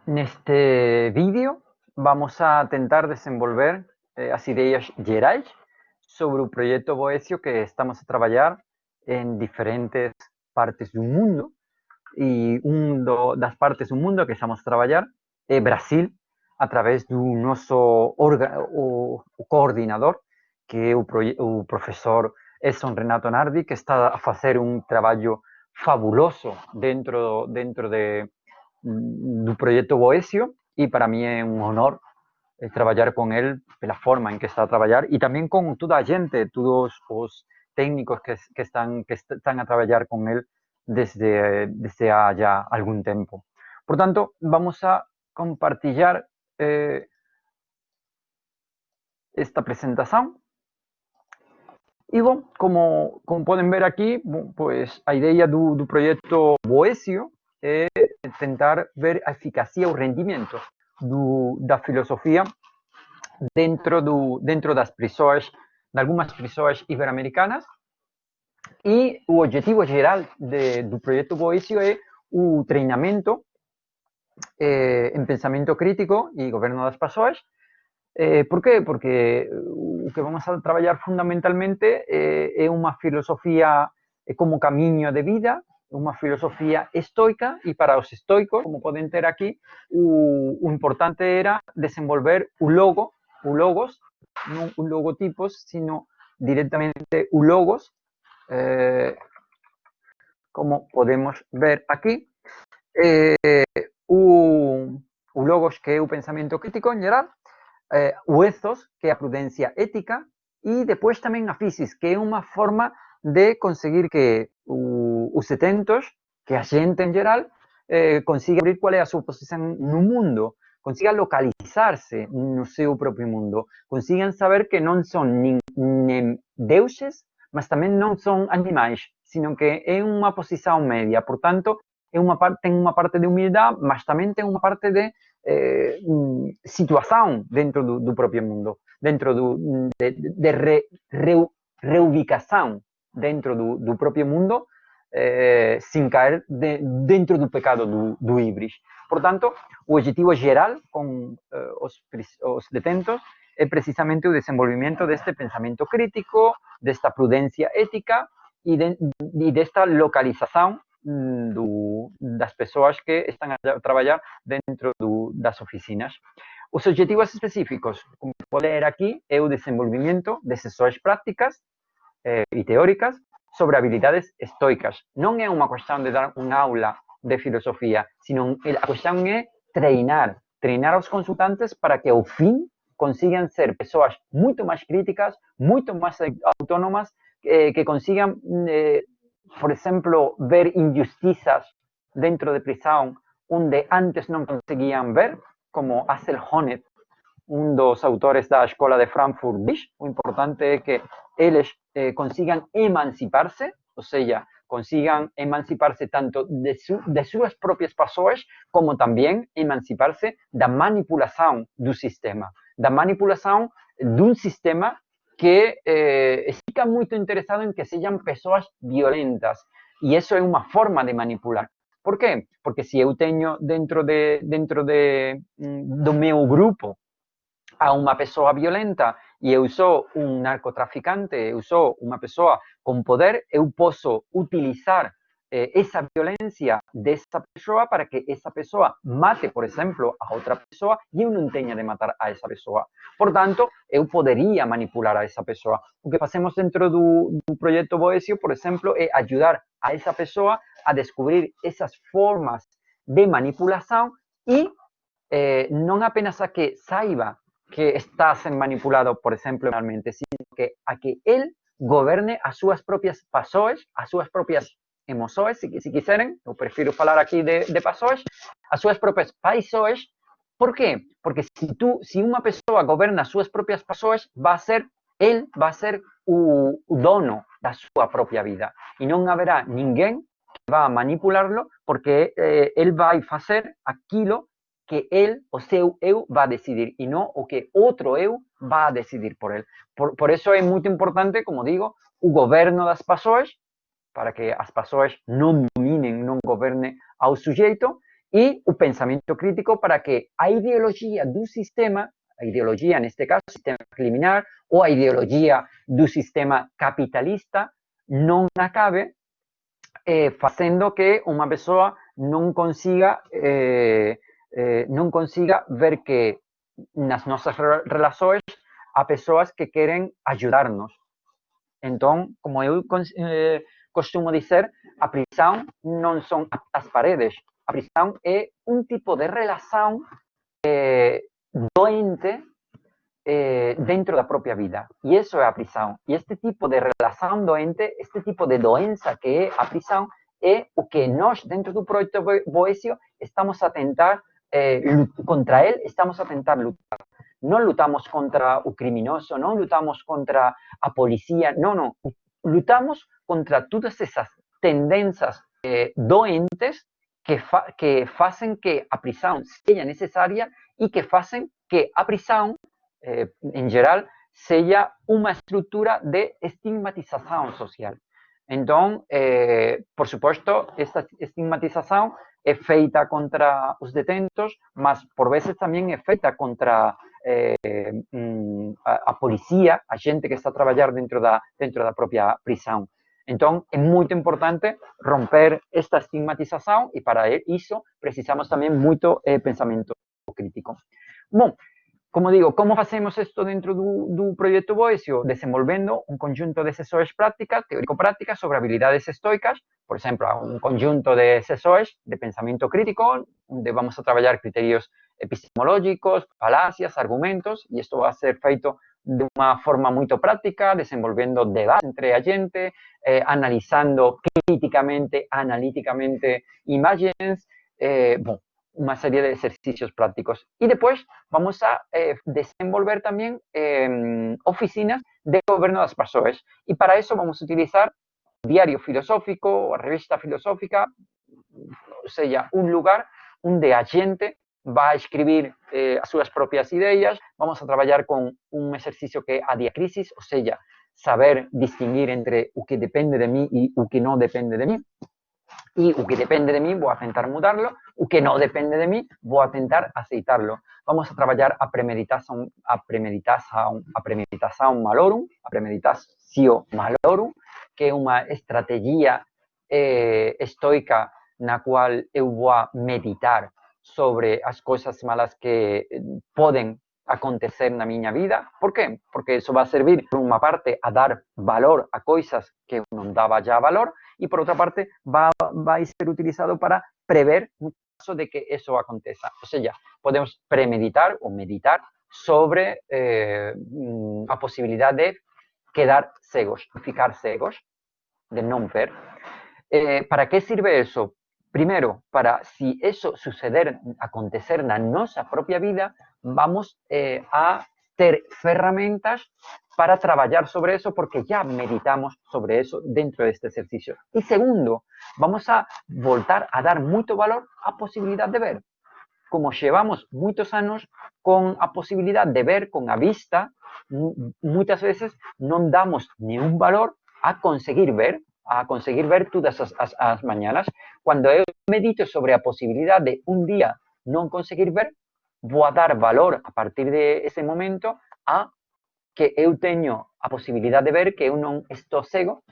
Neste vídeo vamos a tentar desenvolver as ideas gerais sobre o proxecto Boesio que estamos a traballar en diferentes partes do mundo e das partes do mundo que estamos a traballar é Brasil a través do noso o coordinador que é o profesor Edson Renato Nardi, que está a facer un traballo fabuloso dentro do proxecto Boesio e para mí é un honor traballar con él pela forma en que está a traballar e tamén con toda a xente, todos os técnicos que están a traballar con él desde há ya algún tempo. Por tanto, vamos a compartillar esta presentación. E, bom, como poden ver aquí, pues, a idea do proxecto Boesio é tentar ver a eficacia ou rendimento da filosofía dentro das prisões, de algumas prisões iberoamericanas. E o objetivo geral do proxecto Boesio é o treinamento en pensamento crítico e governo das persoas. Por qué? Porque o que vamos a traballar fundamentalmente é unha filosofía como camiño de vida, unha filosofía estoica, e para os estoicos, como poden ter aquí, o importante era desenvolver o logos, non o logotipos, sino directamente o logos, como podemos ver aquí, o logos que é o pensamento crítico en geral, o ethos, que é a prudencia ética, e depois tamén a physis, que é unha forma de conseguir que os setentos, que a xente en geral, consiga abrir cual é a súa posición no mundo, consiga localizarse no seu propio mundo, consigan saber que non son nin deuses, mas tamén non son animais, sino que é unha posición media. Por tanto, ten unha parte de humildade, mas tamén ten unha parte de situación dentro do propio mundo, dentro de reubicación dentro do propio mundo, sin caer dentro do pecado do híbris. Por tanto, o objetivo geral con os detentos é precisamente o desenvolvimento deste pensamento crítico, desta prudencia ética e desta localización das persoas que están a traballar dentro das oficinas. Os objetivos específicos, como pode ler aquí, é o desenvolvimento de sessões prácticas e teóricas sobre habilidades estoicas. Non é unha cuestión de dar unha aula de filosofía, sino a cuestión é treinar aos consultantes para que ao fin consigan ser persoas moito máis críticas, moito máis autónomas, que consigan por exemplo, ver injustizas dentro de prisión onde antes non conseguían ver, como Axel Honneth, un dos autores da Escola de Frankfurt Bisp. O importante é que eles consigan emanciparse, ou seja, consigan emanciparse tanto de súas propias persoas, como tamén emanciparse da manipulación do sistema, da manipulación dun sistema que fica moito interesado en que sexan persoas violentas, e iso é unha forma de manipular. Por qué? Porque se eu teño dentro do meu grupo a unha persoa violenta e eu sou un narcotraficante, eu sou unha persoa con poder, eu posso utilizar esa violencia desa persoa para que esa persoa mate, por exemplo, a outra persoa e eu non teña de matar a esa persoa. Por tanto, eu podería manipular a esa persoa. O que facemos dentro do proxecto Boesio, por exemplo, é ayudar a esa persoa a descubrir esas formas de manipulación e non apenas a que saiba que está sendo manipulado, por exemplo, realmente, sino que a que él goberne as súas propias persoas, as súas propias emoções, se quiseren, eu prefiro falar aquí de persoas, as súas propias persoas. Por qué? Porque se unha persoa goberna as súas propias persoas, él va a ser o dono da súa propia vida e non haberá ninguén que va a manipularlo, porque él vai facer aquilo que él, o seu eu, va a decidir e non o que outro eu va a decidir por él. Por eso é moito importante, como digo, o goberno das persoas, para que as persoas non dominen, non gobernen ao sujeito, e o pensamento crítico para que a ideologia do sistema, a ideologia, neste caso, sistema liminar, ou a ideologia do sistema capitalista, não acabe fazendo que uma pessoa não consiga ver que nas nossas relações há pessoas que querem ajudar-nos. Então, como eu costumo dizer, a prisão não são as paredes. A prisão é um tipo de relação doente dentro da própria vida. E isso é a prisão. E este tipo de relação doente, este tipo de doença que é a prisão, é o que nós, dentro do projeto Boécio, estamos a tentar, contra ele, estamos a tentar lutar. Não lutamos contra o criminoso, não lutamos contra a polícia, não. Lutamos contra todas essas tendências doentes que fazem que a prisão seja necessária e que fazem que a prisão, em geral, seja uma estrutura de estigmatização social. Então, por supuesto, esta estigmatização é feita contra os detentos, mas por vezes também é feita contra a polícia, a gente que está a trabalhar dentro da própria prisão. Então, é muito importante romper esta estigmatização e para isso precisamos também muito pensamento crítico. Bom, como digo, como fazemos isto dentro do projeto Boécio? Desenvolvendo um conjunto de sessões práticas, teórico-práticas, sobre habilidades estoicas, por exemplo, um conjunto de sessões de pensamento crítico, onde vamos a trabalhar critérios epistemológicos, falácias, argumentos, e isto vai ser feito de uma forma muito prática, desenvolvendo debate entre a gente, analisando críticamente, analiticamente imagens, bom, uma série de exercícios prácticos. E depois vamos a desenvolver também oficinas de governo das pessoas. E para isso vamos utilizar o diário filosófico, a revista filosófica, ou seja, um lugar onde a gente vai escrever as suas próprias ideias. Vamos a trabalhar com um exercício que é a diacrisis, ou seja, saber distinguir entre o que depende de mim e o que não depende de mim. E o que depende de mim, vou tentar mudarlo. O que não depende de mim, vou tentar aceitarlo. Vamos a trabalhar a premeditação malorum, a premeditatio malorum, que é uma estratégia estoica na qual eu vou meditar sobre as coisas malas que podem acontecer na minha vida. Por quê? Porque isso vai servir, por uma parte, a dar valor a coisas que eu não dava já valor, e por outra parte vai ser utilizado para prever no caso de que isso aconteça. Ou seja, podemos premeditar ou meditar sobre a possibilidade de quedar cegos, ficar cegos, de não ver. ¿Para que sirve eso? Primero, para si eso suceder, acontecer na nossa própria vida, vamos a ter ferramentas para trabalhar sobre eso, porque ya meditamos sobre eso dentro de este ejercicio. Y segundo, vamos a voltar a dar mucho valor a posibilidad de ver. Como llevamos muchos años con a posibilidad de ver con a vista, muchas veces no damos ni un valor a conseguir ver todas as mañanas. Cuando eu medito sobre a posibilidad de un día no conseguir ver, vou a dar valor a partir de ese momento a que eu teño a posibilidad de ver, que eu non estou cego,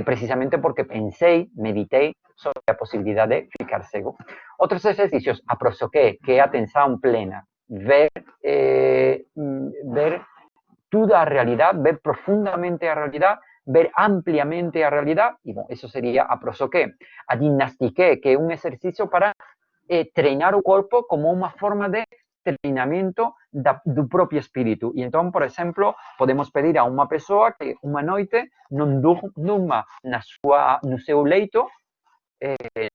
precisamente porque pensei, meditei sobre a posibilidad de ficar cego. Otros ejercicios, a prosoqué, que é a atención plena, ver toda a realidad, ver profundamente a realidad, ver ampliamente a realidad, y bueno, eso sería a prosoqué. A gimnastiqué, que é un ejercicio para treinar o corpo como uma forma de treinamento do próprio espírito. E então, por exemplo, podemos pedir a uma pessoa que uma noite não durma no seu leito,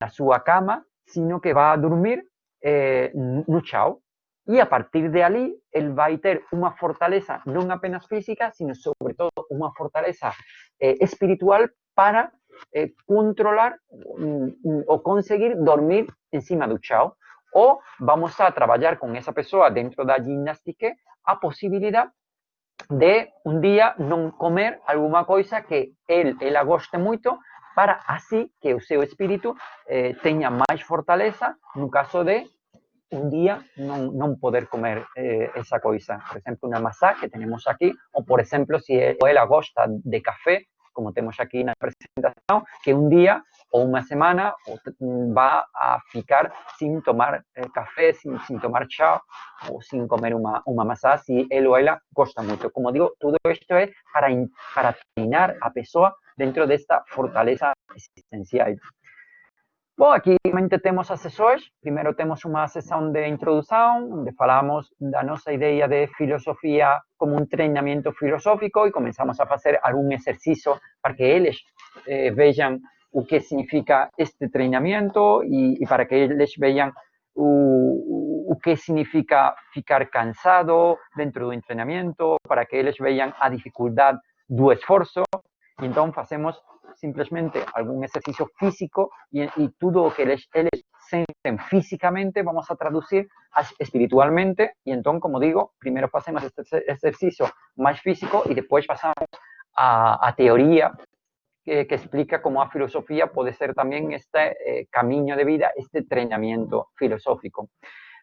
na sua cama, sino que vá dormir no chão. E a partir de ali, ele vai ter uma fortaleza não apenas física, sino sobretudo uma fortaleza espiritual para controlar ou conseguir dormir em cima do chão. Ou vamos a trabalhar com essa pessoa dentro da ginástica a possibilidade de um dia não comer alguma coisa que ela goste muito, para así que o seu espírito tenha mais fortaleza no caso de un día no poder comer esa cosa. Por ejemplo, una masa que tenemos aquí, o por ejemplo, si él gosta de café, como tenemos aquí en la presentación, que un día o una semana va a ficar sin tomar café, sin tomar chá o sin comer una masa, si él o ella gosta mucho. Como digo, todo esto es para treinar a persona dentro de esta fortaleza existencial. Bom, aqui temos as sessões. Primeiro temos uma sessão de introdução, onde falamos da nossa ideia de filosofia como um treinamento filosófico e começamos a fazer algum exercício para que eles vejam o que significa este treinamento e para que eles vejam o que significa ficar cansado dentro do treinamento, para que eles vejam a dificuldade do esforço. E então fazemos simplemente algún ejercicio físico y todo lo que ellos sienten físicamente vamos a traducir espiritualmente y entonces, como digo, primero hacemos este ejercicio más físico y después pasamos a teoría que explica cómo la filosofía puede ser también este camino de vida, este entrenamiento filosófico.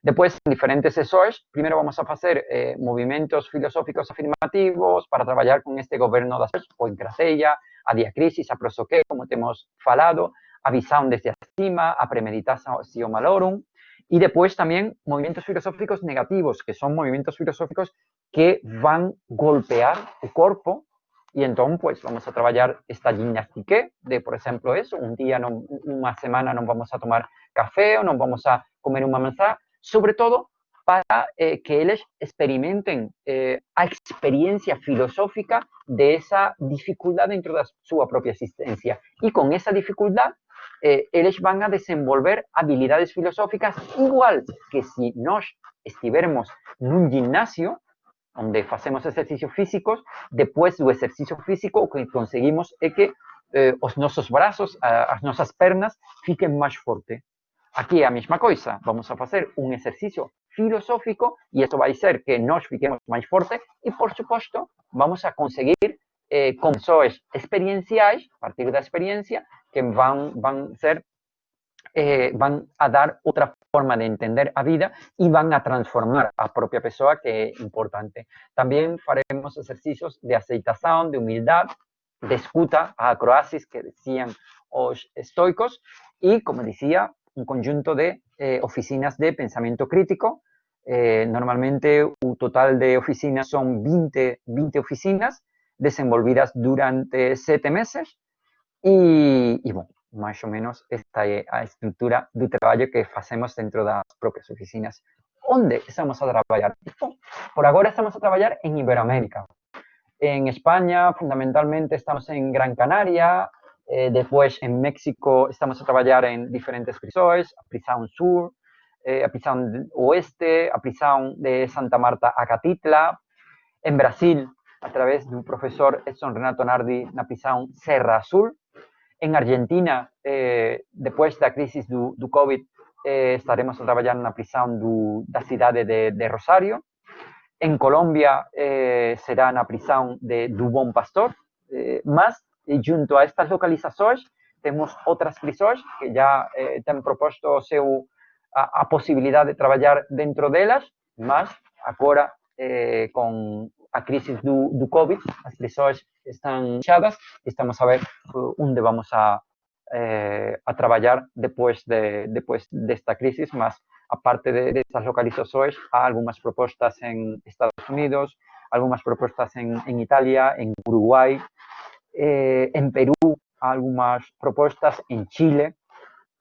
Después, en diferentes sesões, primero vamos a hacer movimientos filosóficos afirmativos para trabajar con este gobierno das pessoas, a encrateia, a diacrisis, a prosoqué, como hemos falado, a visão desde acima, a premeditación malorum, y después también movimientos filosóficos negativos, que son movimientos filosóficos que van a golpear el cuerpo, y entonces pues vamos a trabajar esta gimnástica de, por ejemplo, eso, un día, una semana no vamos a tomar café o no vamos a comer una manzana, sobre todo para que ellos experimenten a experiencia filosófica de esa dificultad dentro de su propia existencia. Y con esa dificultad, ellos van a desenvolver habilidades filosóficas igual que si nos estivermos en un gimnasio, donde hacemos ejercicios físicos, después del ejercicio físico lo que conseguimos es que os nuestros brazos, as nuestras pernas, fiquen más fuertes. Aquí a mesma coisa, vamos a hacer un ejercicio filosófico y esto va a ser que nos fiquemos más fuertes y, por supuesto, vamos a conseguir condições experienciais, a partir de la experiencia, que van a dar otra forma de entender a vida y van a transformar a propia persona, que es importante. También faremos ejercicios de aceitación, de humildad, de escuta, a acroasis, que decían los estoicos, y, como decía, un conjunto de oficinas de pensamiento crítico. Normalmente el total de oficinas son 20 oficinas desenvolvidas durante 7 meses y bueno, más o menos esta é a estrutura do traballo que facemos dentro das propias oficinas. Onde estamos a traballar? Bom, por agora estamos a traballar en Iberoamérica. En España, fundamentalmente, estamos en Gran Canaria. Después, en México, estamos a trabajar en diferentes prisões, a prisão sur, a prisão oeste, a prisão de Santa Marta a Catitla. En Brasil, a través do profesor Edson Renato Nardi, na prisão Serra Azul. En Argentina, después da crisis do Covid, estaremos a trabalhar na prisão da cidade de Rosario. En Colombia será na prisão do Bom Pastor, mas junto a estas localizações temos outras prisões que já têm proposto a possibilidade de trabalhar dentro delas, mas agora com a crisis do Covid, as prisões estão fechadas e estamos a ver onde vamos a trabalhar depois desta crisis, mas aparte de estas localizações, há algumas propostas en Estados Unidos, algumas propostas en Italia, en Uruguai, en Perú, algumas propostas en Chile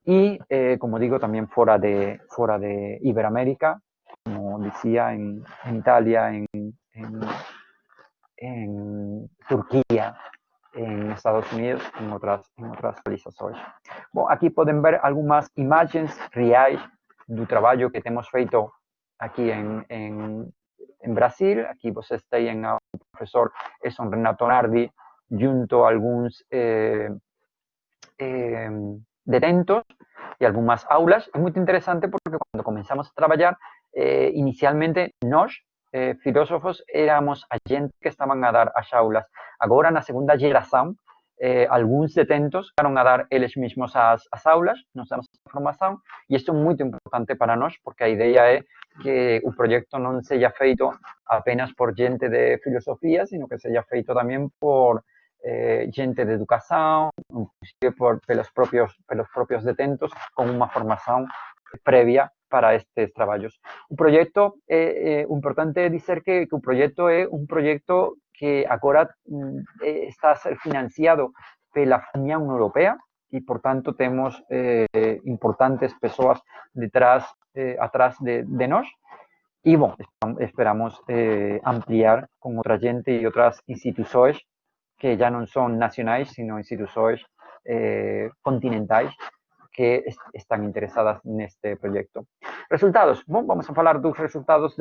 y, como digo, también fuera de Iberoamérica, como decía, en Italia, en Turquía, en Estados Unidos, en otras localizações. Bom, aquí pueden ver algunas imágenes reales do trabalho que temos feito aquí en Brasil. Aquí vocês têm o professor Edson Renato Nardi junto a alguns detentos y algunas aulas. Es muy interesante porque cuando comenzamos a trabajar, inicialmente nós, filósofos, éramos a gente que estaban a dar as aulas. Agora, na segunda geração, alguns detentos chegaron a dar eles mesmos as aulas, nos damos a formación, e isto é muito importante para nós, porque a ideia é que o proxecto non seja feito apenas por gente de filosofía, sino que seja feito tamén por gente de educación, inclusive pelos propios detentos, con unha formación previa para estes traballos. O proxecto, importante dizer que o proxecto é un proxecto que agora está a ser financiado pela Unión Europea e, por tanto, temos importantes persoas atrás de nós. E, bom, esperamos ampliar con outra gente e outras institucións que já non son nacionais, sino institucións continentais que están interesadas neste proxecto. Resultados. Bom, vamos a falar dos resultados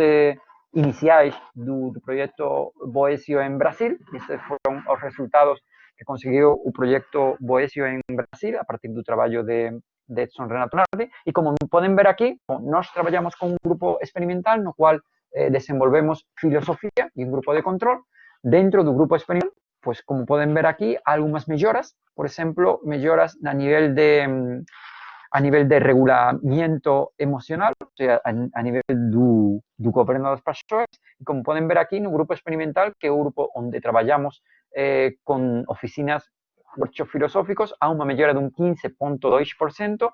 iniciais do proxecto Boesio en Brasil. Estes foron os resultados que conseguiu o proxecto Boesio en Brasil a partir do traballo de Edson Renato Nardi. E como poden ver aquí, nós traballamos con un grupo experimental no cual desenvolvemos filosofía e un grupo de control. Dentro do grupo experimental, pues como poden ver aquí, algunhas melloras, por exemplo, melloras a nivel de regulamento emocional, o sea, a nivel do goberno das persoas. E como poden ver aquí no grupo experimental, que é o grupo onde traballamos con oficinas, workshops filosóficos, a unha mellora dun 15,2%,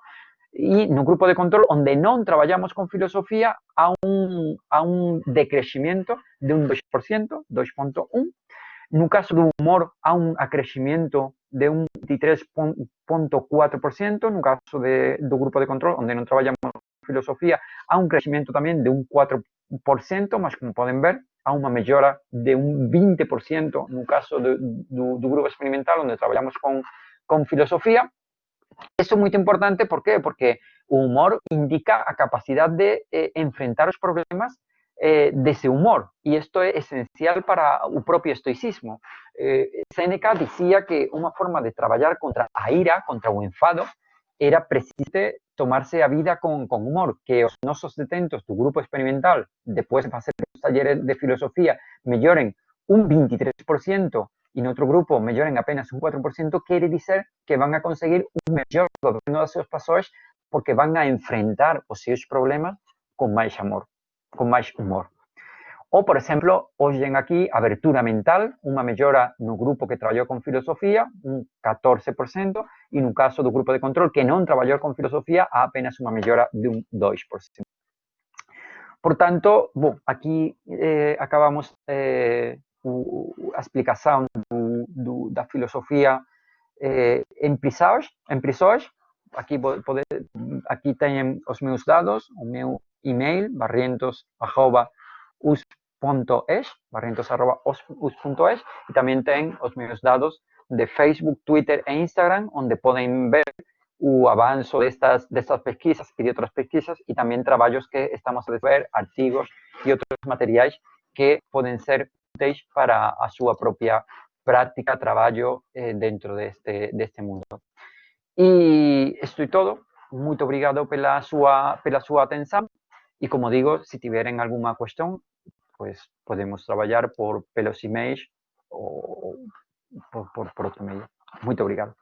e no grupo de control, onde non traballamos con filosofía, a un decrecimiento de un 2%, 2,1%. No caso do humor, há un acrecimiento de un 23,4%. No caso do grupo de control, onde non traballamos con filosofía, há un crecimiento tamén de un 4%, mas como poden ver, há unha mellora de un 20% no caso do grupo experimental, onde traballamos con filosofía. Iso é moito importante, por qué? Porque o humor indica a capacidade de enfrentar os problemas dese humor, e isto é esencial para o propio estoicismo. Séneca dicía que unha forma de traballar contra a ira, contra o enfado, era precisamente tomarse a vida con humor, que os nosos detentos do grupo experimental, despois de facer os talleres de filosofía, melloren un 23%, e no outro grupo melloren apenas un 4%, quere dizer que van a conseguir un mellor goberno das súas persoas, porque van a enfrentar os seus problemas con máis amor, con máis humor. Ou, por exemplo, hoxe ven aquí abertura mental, unha mellora no grupo que traballou con filosofía, un 14%, e no caso do grupo de control que non traballou con filosofía, há apenas unha mellora de un 2%. Por tanto, bom, aquí acabamos a explicación da filosofía en prisões. Aquí teñen os meus dados, o meu email, barrientos@us.es, e tamén ten os meus dados de Facebook, Twitter e Instagram, onde poden ver o avanzo destas pesquisas e de outras pesquisas, e tamén traballos que estamos a ver, artigos e outros materiais que poden ser úteis para a súa propia práctica, traballo dentro deste mundo. E isto é todo. Moito obrigado pela súa atención, e como digo, se tiveren algunha cuestión, pues podemos traballar pelos emails ou por outro medio. Moito obrigado.